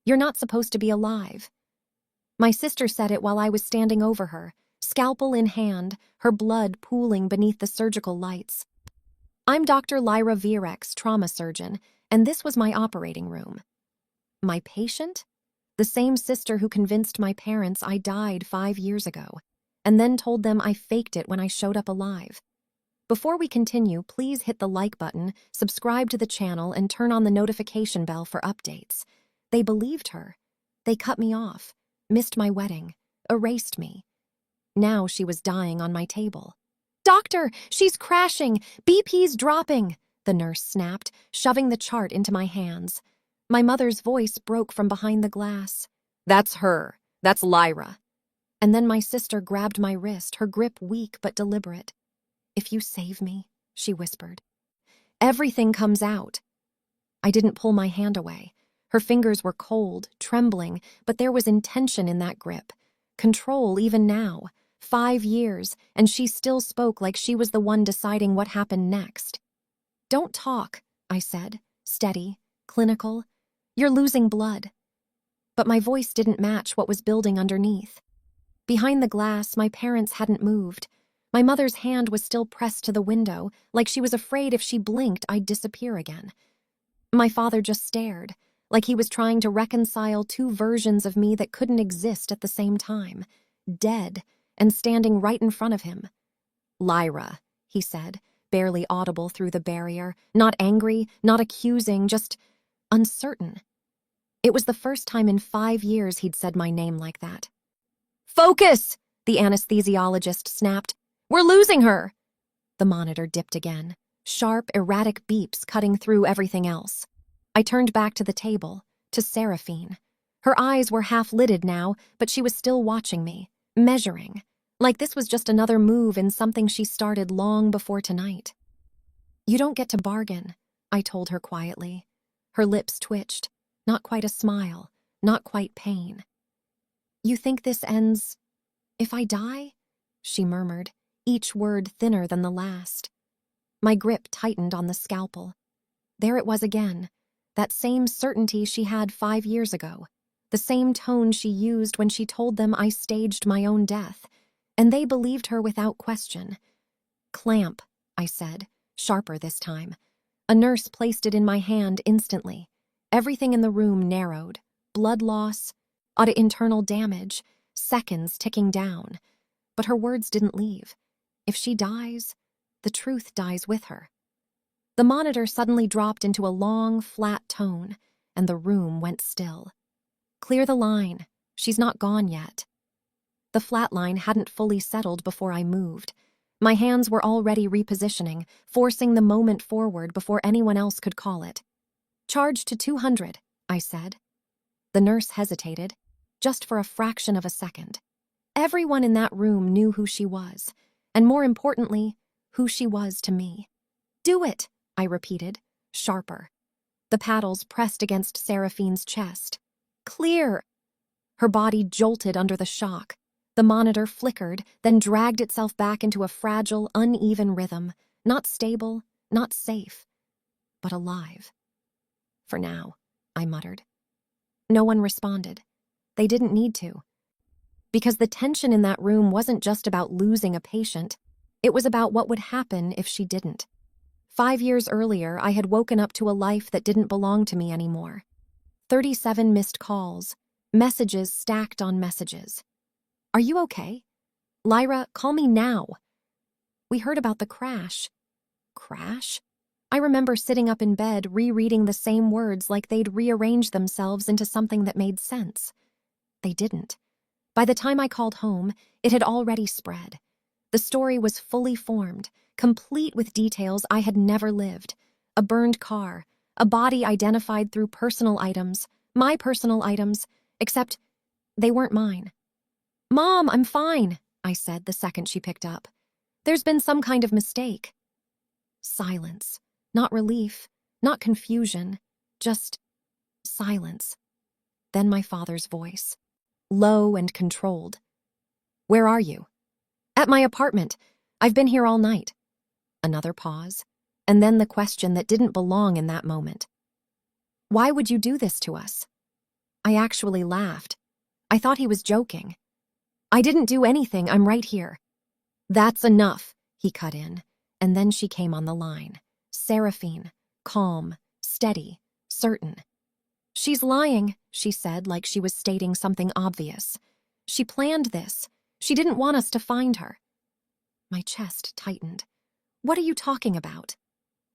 You're not supposed to be alive." My sister said it while I was standing over her, scalpel in hand, her blood pooling beneath the surgical lights. "I'm Dr. Lyra Virex, trauma surgeon, and this was my operating room." My patient? The same sister who convinced my parents I died 5 years ago, and then told them I faked it when I showed up alive. Before we continue, please hit the like button, subscribe to the channel, and turn on the notification bell for updates. They believed her. They cut me off, missed my wedding, erased me. Now she was dying on my table. "Doctor, she's crashing! BP's dropping!" the nurse snapped, shoving the chart into my hands. My mother's voice broke from behind the glass. "That's her. That's Lyra." And then my sister grabbed my wrist, her grip weak but deliberate. "If you save me," she whispered, "everything comes out." I didn't pull my hand away. Her fingers were cold, trembling, but there was intention in that grip. Control even now. 5 years, and she still spoke like she was the one deciding what happened next. "Don't talk," I said, steady, clinical. "You're losing blood." But my voice didn't match what was building underneath. Behind the glass, my parents hadn't moved. My mother's hand was still pressed to the window, like she was afraid if she blinked, I'd disappear again. My father just stared, like he was trying to reconcile 2 versions of me that couldn't exist at the same time. Dead, and standing right in front of him. "Lyra," he said, barely audible through the barrier, not angry, not accusing, just uncertain. It was the first time in 5 years he'd said my name like that. "Focus!" the anesthesiologist snapped. "We're losing her!" The monitor dipped again, sharp, erratic beeps cutting through everything else. I turned back to the table, to Seraphine. Her eyes were half-lidded now, but she was still watching me, measuring, like this was just another move in something she started long before tonight. "You don't get to bargain," I told her quietly. Her lips twitched, not quite a smile, not quite pain. "You think this ends if I die?" she murmured, each word thinner than the last. My grip tightened on the scalpel. There it was again, that same certainty she had 5 years ago, the same tone she used when she told them I staged my own death, and they believed her without question. "Clamp," I said, sharper this time. A nurse placed it in my hand instantly. Everything in the room narrowed. Blood loss, internal damage, seconds ticking down. But her words didn't leave. If she dies, the truth dies with her. The monitor suddenly dropped into a long, flat tone, and the room went still. "Clear the line. She's not gone yet." The flat line hadn't fully settled before I moved. My hands were already repositioning, forcing the moment forward before anyone else could call it. "Charge to 200, I said. The nurse hesitated, just for a fraction of a second. Everyone in that room knew who she was, and more importantly, who she was to me. "Do it," I repeated, sharper. The paddles pressed against Seraphine's chest. "Clear!" Her body jolted under the shock. The monitor flickered, then dragged itself back into a fragile, uneven rhythm, not stable, not safe, but alive. "For now," I muttered. No one responded. They didn't need to. Because the tension in that room wasn't just about losing a patient, it was about what would happen if she didn't. 5 years earlier, I had woken up to a life that didn't belong to me anymore. 37 missed calls, messages stacked on messages. "Are you okay? Lyra, call me now." We heard about the crash. Crash? I remember sitting up in bed, rereading the same words like they'd rearranged themselves into something that made sense. They didn't. By the time I called home, it had already spread. The story was fully formed, complete with details I had never lived. A burned car, a body identified through personal items, my personal items, except they weren't mine. "Mom, I'm fine," I said the second she picked up. "There's been some kind of mistake." Silence. Not relief, not confusion, just silence. Then my father's voice, low and controlled. "Where are you?" "At my apartment. I've been here all night." Another pause, and then the question that didn't belong in that moment. "Why would you do this to us?" I actually laughed. I thought he was joking. I didn't do anything, I'm right here. That's enough, he cut in, and then she came on the line. Seraphine, calm, steady, certain. She's lying, she said like she was stating something obvious. She planned this. She didn't want us to find her. My chest tightened. What are you talking about?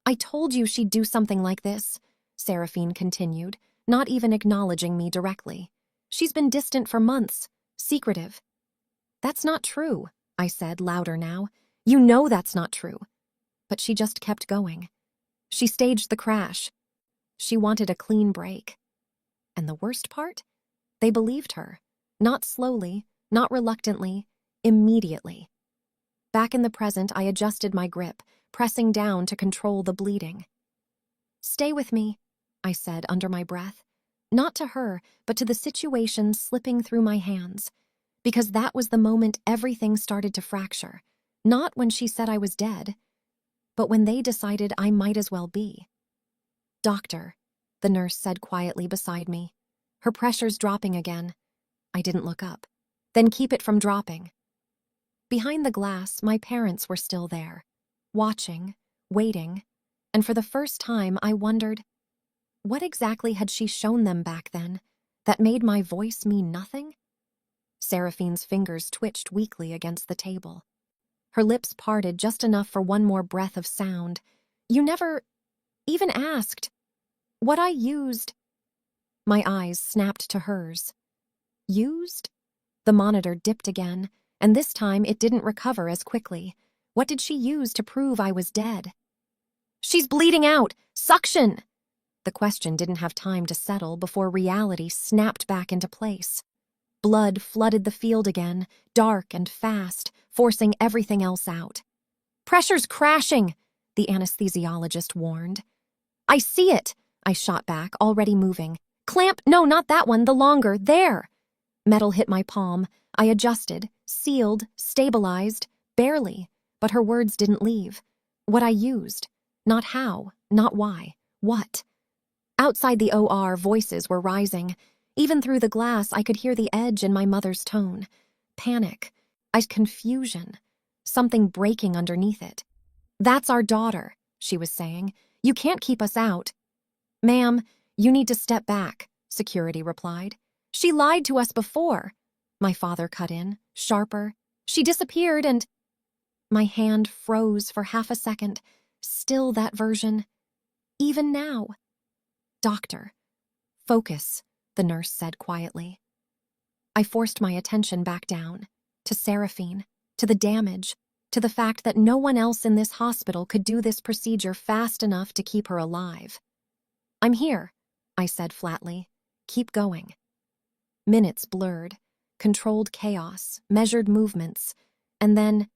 I told you she'd do something like this, Seraphine continued, not even acknowledging me directly. She's been distant for months, secretive. That's not true, I said, louder now. You know that's not true. But she just kept going. She staged the crash. She wanted a clean break. And the worst part? They believed her. Not slowly, not reluctantly, immediately. Back in the present, I adjusted my grip, pressing down to control the bleeding. Stay with me, I said under my breath. Not to her, but to the situation slipping through my hands. Because that was the moment everything started to fracture. Not when she said I was dead, but when they decided I might as well be. Doctor, the nurse said quietly beside me. Her pressure's dropping again. I didn't look up. Then keep it from dropping. Behind the glass, my parents were still there, watching, waiting, and for the first time I wondered, what exactly had she shown them back then that made my voice mean nothing? Seraphine's fingers twitched weakly against the table. Her lips parted just enough for one more breath of sound. You never even asked. What I used. My eyes snapped to hers. Used? The monitor dipped again, and this time it didn't recover as quickly. What did she use to prove I was dead? She's bleeding out! Suction! The question didn't have time to settle before reality snapped back into place. Blood flooded the field again, dark and fast, forcing everything else out. Pressure's crashing, the anesthesiologist warned. I see it, I shot back, already moving. Clamp, no, not that one, the longer, there. Metal hit my palm. I adjusted, sealed, stabilized, barely, but her words didn't leave. What I used. Not how, not why, what. Outside the OR, voices were rising. Even through the glass, I could hear the edge in my mother's tone. Panic. Confusion. Something breaking underneath it. That's our daughter, she was saying. You can't keep us out. Ma'am, you need to step back, security replied. She lied to us before. My father cut in, sharper. She disappeared and... My hand froze for half a second. Still that version. Even now. Doctor. Focus, the nurse said quietly. I forced my attention back down, to Seraphine, to the damage, to the fact that no one else in this hospital could do this procedure fast enough to keep her alive. I'm here, I said flatly. Keep going. Minutes blurred, controlled chaos, measured movements, and then,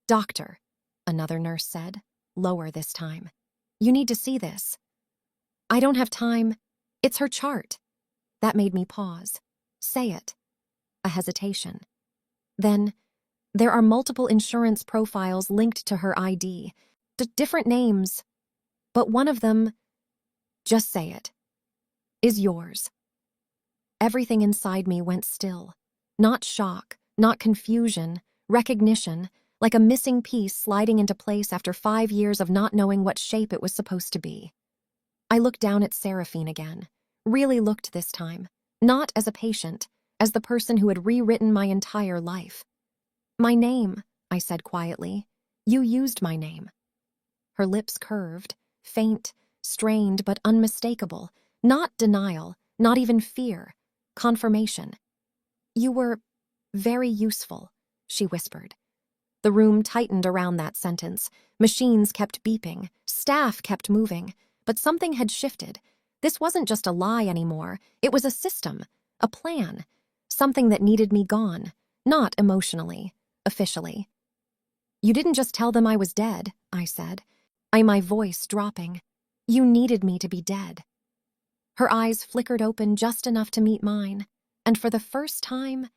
Doctor, another nurse said, lower this time. You need to see this. I don't have time. It's her chart. That made me pause. Say it. A hesitation. Then, there are multiple insurance profiles linked to her ID. Different names. But one of them, just say it, is yours. Everything inside me went still. Not shock, not confusion, recognition, like a missing piece sliding into place after 5 years of not knowing what shape it was supposed to be. I looked down at Seraphine again, really looked this time, not as a patient, as the person who had rewritten my entire life. My name, I said quietly. You used my name. Her lips curved, faint, strained but unmistakable, not denial, not even fear, confirmation. You were very useful, she whispered. The room tightened around that sentence. Machines kept beeping, staff kept moving, but something had shifted. This wasn't just a lie anymore. It was a system, a plan, something that needed me gone, not emotionally, officially. You didn't just tell them I was dead, I said, my voice dropping. You needed me to be dead. Her eyes flickered open just enough to meet mine, and for the first time,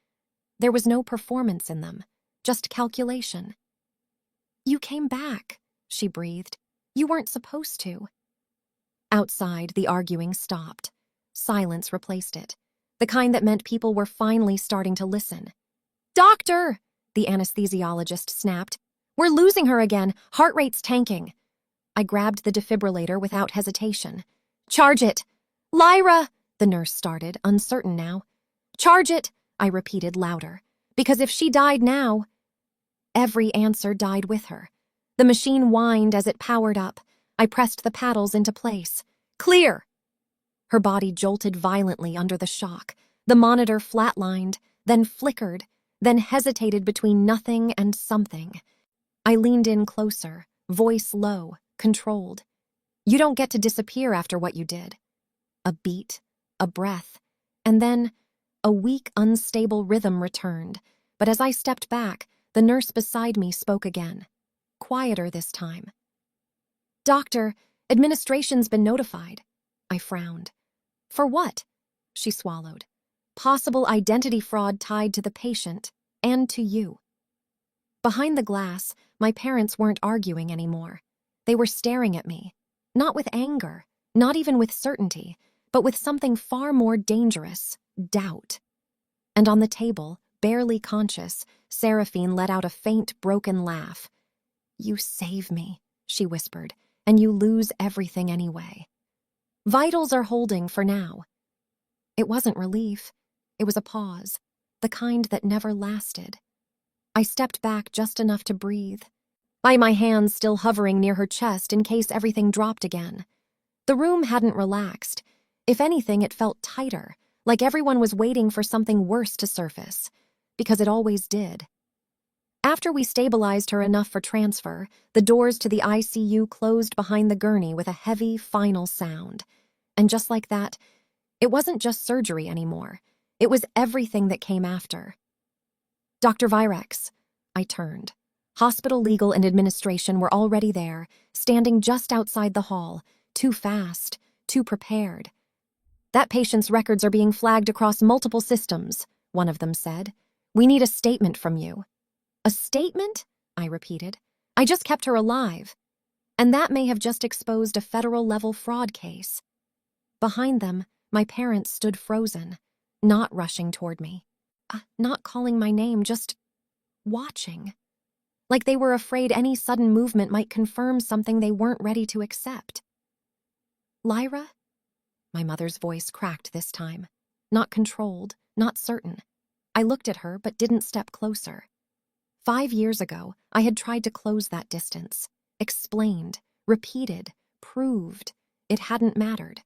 there was no performance in them, just calculation. You came back, she breathed. You weren't supposed to. Outside, the arguing stopped. Silence replaced it. the kind that meant people were finally starting to listen. "Doctor!" the anesthesiologist snapped. "We're losing her again. Heart rate's tanking." I grabbed the defibrillator without hesitation. "Charge it!" "Lyra!" the nurse started, uncertain now. "Charge it!" I repeated louder. "Because if she died now—" Every answer died with her. The machine whined as it powered up. I pressed the paddles into place. "Clear!" Her body jolted violently under the shock. The monitor flatlined, then flickered, then hesitated between nothing and something. I leaned in closer, voice low, controlled. "You don't get to disappear after what you did." A beat, a breath, and then a weak, unstable rhythm returned. But as I stepped back, the nurse beside me spoke again, quieter this time. "Doctor, administration's been notified." I frowned. "For what?" She swallowed. "Possible identity fraud tied to the patient, and to you." Behind the glass, my parents weren't arguing anymore. They were staring at me, not with anger, not even with certainty, but with something far more dangerous, doubt. And on the table, barely conscious, Seraphine let out a faint, broken laugh. "You save me," she whispered, "and you lose everything anyway. Vitals are holding for now." It wasn't relief. It was a pause, the kind that never lasted. I stepped back just enough to breathe, my hands still hovering near her chest in case everything dropped again. The room hadn't relaxed. If anything, it felt tighter, like everyone was waiting for something worse to surface, because it always did. After we stabilized her enough for transfer, the doors to the ICU closed behind the gurney with a heavy, final sound. And just like that, it wasn't just surgery anymore. It was everything that came after. "Dr. Virex." I turned. Hospital legal and administration were already there, standing just outside the hall, too fast, too prepared. "That patient's records are being flagged across multiple systems," one of them said. "We need a statement from you." "A statement?" I repeated. "I just kept her alive." And that may have just exposed a federal-level fraud case. Behind them, my parents stood frozen, not rushing toward me, not calling my name, just watching. Like they were afraid any sudden movement might confirm something they weren't ready to accept. "Lyra?" My mother's voice cracked this time. Not controlled, not certain. I looked at her but didn't step closer. 5 years ago, I had tried to close that distance. Explained, repeated, proved. It hadn't mattered.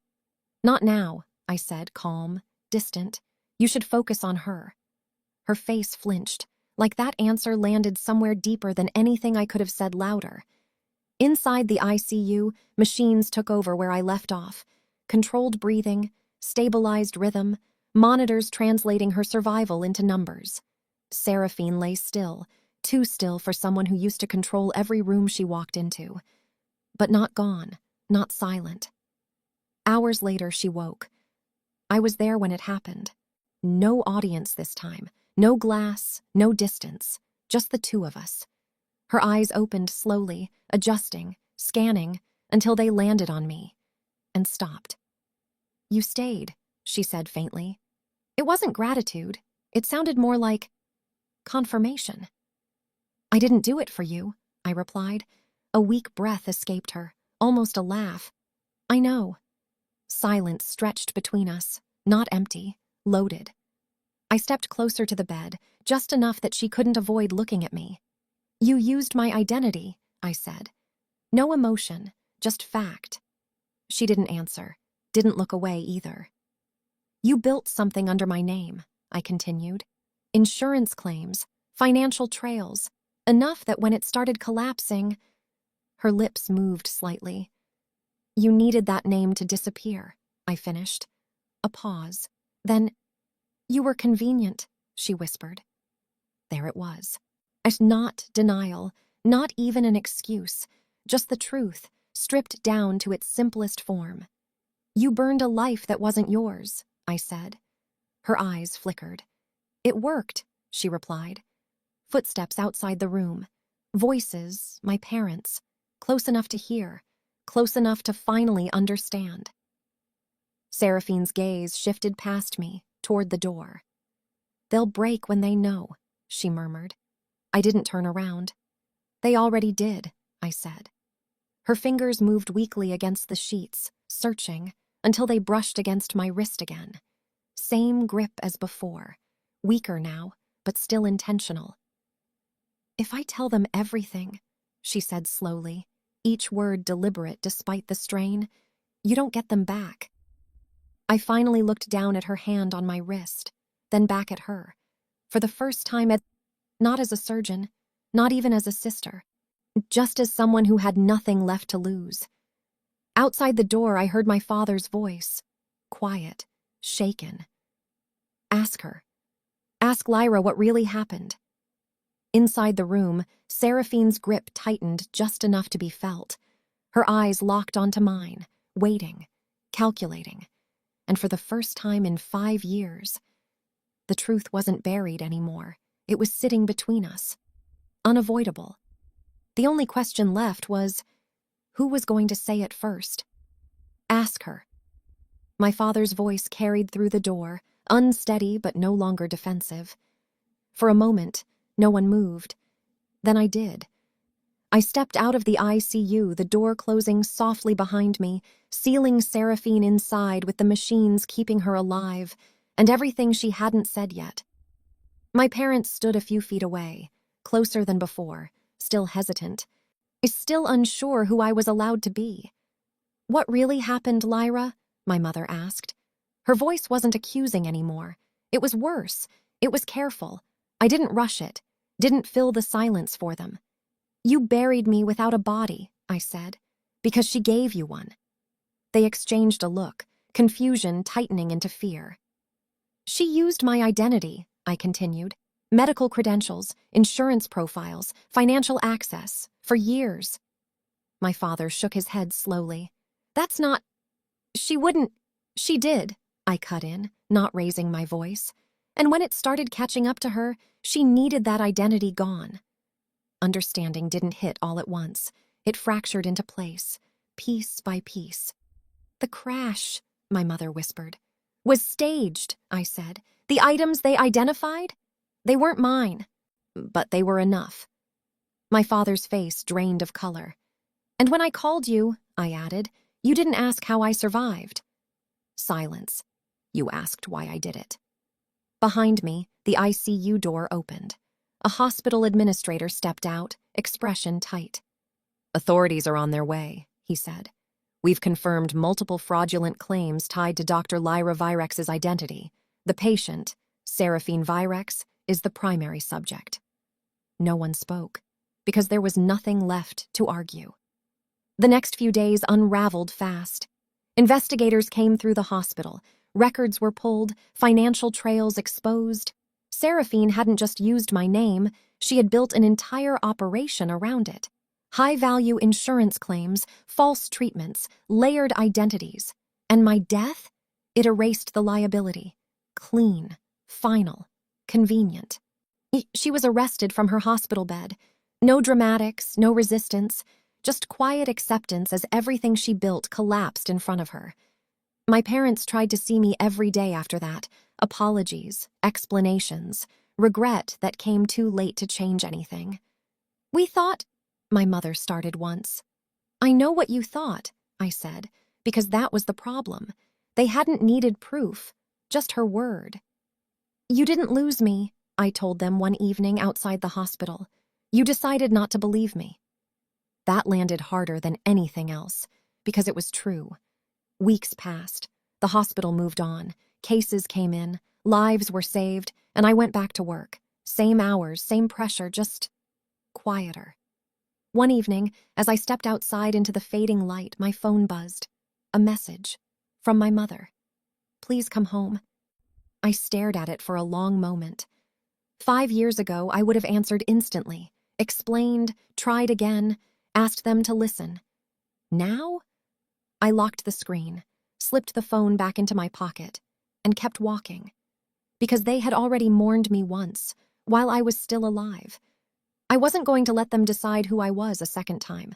"Not now," I said, calm, distant. "You should focus on her." Her face flinched, like that answer landed somewhere deeper than anything I could have said louder. Inside the ICU, machines took over where I left off. Controlled breathing, stabilized rhythm, monitors translating her survival into numbers. Seraphine lay still, too still for someone who used to control every room she walked into. But not gone, not silent. Hours later, she woke. I was there when it happened. No audience this time, no glass, no distance, just the two of us. Her eyes opened slowly, adjusting, scanning, until they landed on me, and stopped. "You stayed," she said faintly. It wasn't gratitude. It sounded more like confirmation. "I didn't do it for you," I replied. A weak breath escaped her, almost a laugh. "I know." Silence stretched between us, not empty, loaded. I stepped closer to the bed, just enough that she couldn't avoid looking at me. "You used my identity," I said. No emotion, just fact. She didn't answer, didn't look away either. "You built something under my name," I continued. "Insurance claims, financial trails, enough that when it started collapsing—" Her lips moved slightly. "You needed that name to disappear," I finished. A pause. Then, "You were convenient," she whispered. There it was. Not denial, not even an excuse, just the truth, stripped down to its simplest form. "You burned a life that wasn't yours," I said. Her eyes flickered. "It worked," she replied. Footsteps outside the room. Voices, my parents, close enough to hear, close enough to finally understand. Seraphine's gaze shifted past me, toward the door. "They'll break when they know," she murmured. I didn't turn around. "They already did," I said. Her fingers moved weakly against the sheets, searching, until they brushed against my wrist again. Same grip as before, weaker now, but still intentional. "If I tell them everything," she said slowly, each word deliberate despite the strain, "you don't get them back." I finally looked down at her hand on my wrist, then back at her. For the first time, not as a surgeon, not even as a sister, just as someone who had nothing left to lose. Outside the door, I heard my father's voice, quiet, shaken. "Ask her. Ask Lyra what really happened." Inside the room, Seraphine's grip tightened just enough to be felt. Her eyes locked onto mine, waiting, calculating. And for the first time in 5 years, the truth wasn't buried anymore. It was sitting between us. Unavoidable. The only question left was, who was going to say it first? Ask her. My father's voice carried through the door, unsteady but no longer defensive. For a moment, no one moved. Then I did. I stepped out of the ICU, the door closing softly behind me, sealing Seraphine inside with the machines keeping her alive, and everything she hadn't said yet. My parents stood a few feet away, closer than before, still hesitant, still unsure who I was allowed to be. "What really happened, Lyra?" my mother asked. Her voice wasn't accusing anymore. It was worse. It was careful. I didn't rush it, didn't fill the silence for them. "You buried me without a body," I said, "because she gave you one." They exchanged a look, confusion tightening into fear. "She used my identity," I continued. "Medical credentials, insurance profiles, financial access, for years." My father shook his head slowly. "That's not... She wouldn't... She did," I cut in, not raising my voice. "And when it started catching up to her, she needed that identity gone." Understanding didn't hit all at once. It fractured into place, piece by piece. "The crash," my mother whispered, "was staged," I said. "The items they identified? They weren't mine. But they were enough." My father's face drained of color. "And when I called you," I added, "you didn't ask how I survived." Silence. "You asked why I did it." Behind me, the ICU door opened. A hospital administrator stepped out, expression tight. "Authorities are on their way," he said. "We've confirmed multiple fraudulent claims tied to Dr. Lyra Virex's identity. The patient, Seraphine Virex, is the primary subject." No one spoke, because there was nothing left to argue. The next few days unraveled fast. Investigators came through the hospital. Records were pulled, financial trails exposed. Seraphine hadn't just used my name, she had built an entire operation around it. High-value insurance claims, false treatments, layered identities. And my death? It erased the liability. Clean, final, convenient. She was arrested from her hospital bed. No dramatics, no resistance, just quiet acceptance as everything she built collapsed in front of her. My parents tried to see me every day after that. Apologies, explanations, regret that came too late to change anything. "We thought," my mother started once. "I know what you thought," I said, because that was the problem. They hadn't needed proof, just her word. "You didn't lose me," I told them one evening outside the hospital. "You decided not to believe me." That landed harder than anything else, because it was true. Weeks passed. The hospital moved on. Cases came in. Lives were saved, and I went back to work. Same hours, same pressure, just quieter. One evening, as I stepped outside into the fading light, my phone buzzed. A message. From my mother. "Please come home." I stared at it for a long moment. 5 years ago, I would have answered instantly, explained, tried again, asked them to listen. Now? I locked the screen, slipped the phone back into my pocket, and kept walking. Because they had already mourned me once, while I was still alive. I wasn't going to let them decide who I was a second time.